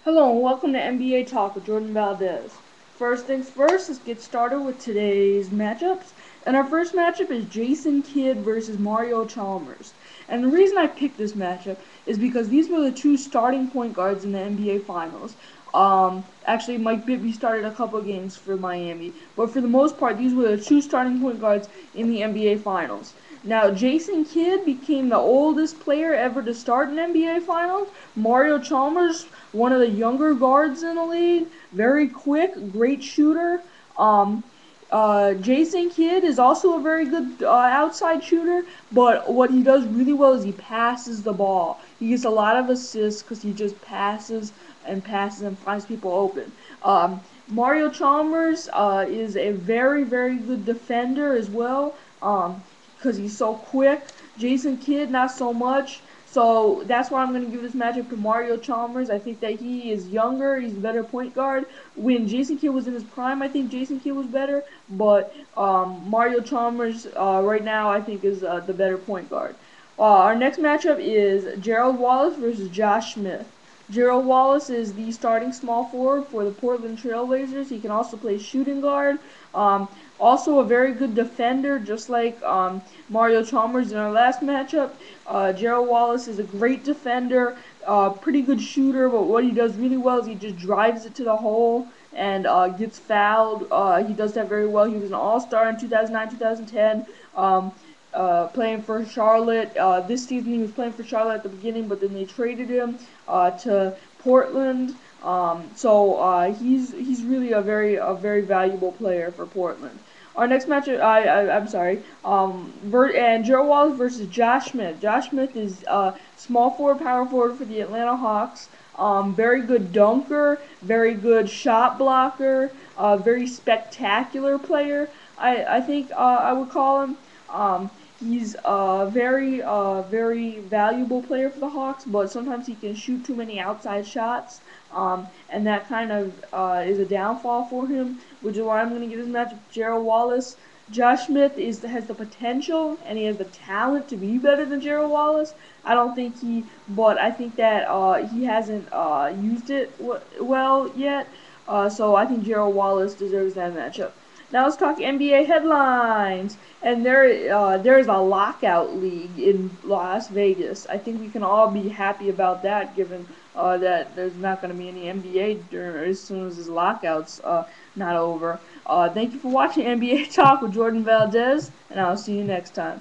Hello and welcome to NBA Talk with Jordan Valdez. First things first, let's get started with today's matchups. And our first matchup is Jason Kidd versus Mario Chalmers. And the reason I picked this matchup is because these were the two starting point guards in the NBA Finals. Actually, Mike Bibby started a couple games for Miami, but for the most part, these were the two starting point guards in the NBA Finals. Now, Jason Kidd became the oldest player ever to start an NBA Finals. Mario Chalmers, one of the younger guards in the league, very quick, great shooter. Um, Jason Kidd is also a very good outside shooter, but what he does really well is he passes the ball. He gets a lot of assists because he just passes and finds people open. Mario Chalmers is a very, very good defender as well because he's so quick. Jason Kidd, not so much. So that's why I'm going to give this matchup to Mario Chalmers. I think that he is younger. He's a better point guard. When Jason Kidd was in his prime, I think Jason Kidd was better. But Mario Chalmers right now, I think, is the better point guard. Our next matchup is Gerald Wallace versus Josh Smith. Gerald Wallace is the starting small forward for the Portland Trailblazers. He can also play shooting guard. Um, Also a very good defender, just like Mario Chalmers in our last matchup. Gerald Wallace is a great defender, pretty good shooter, but what he does really well is he just drives it to the hole and gets fouled. He does that very well. He was an All-Star in 2009, 2010. Playing for Charlotte. This season he was playing for Charlotte at the beginning, but then they traded him to Portland. He's really a very valuable player for Portland. Our next matchup, I'm sorry, and Joe Wallace versus Josh Smith. Josh Smith is small forward, power forward for the Atlanta Hawks. Very good dunker, very good shot blocker, very spectacular player. I think I would call him. He's a very valuable player for the Hawks, but sometimes he can shoot too many outside shots, and that kind of is a downfall for him, which is why I'm going to give this match to Gerald Wallace. Josh Smith has the potential and he has the talent to be better than Gerald Wallace. But I think that he hasn't used it well yet. So I think Gerald Wallace deserves that matchup. Now let's talk NBA headlines. And there's a lockout league in Las Vegas. I think we can all be happy about that, given that there's not going to be any NBA as soon as this lockout's not over. Thank you for watching NBA Talk with Jordan Valdez, and I'll see you next time.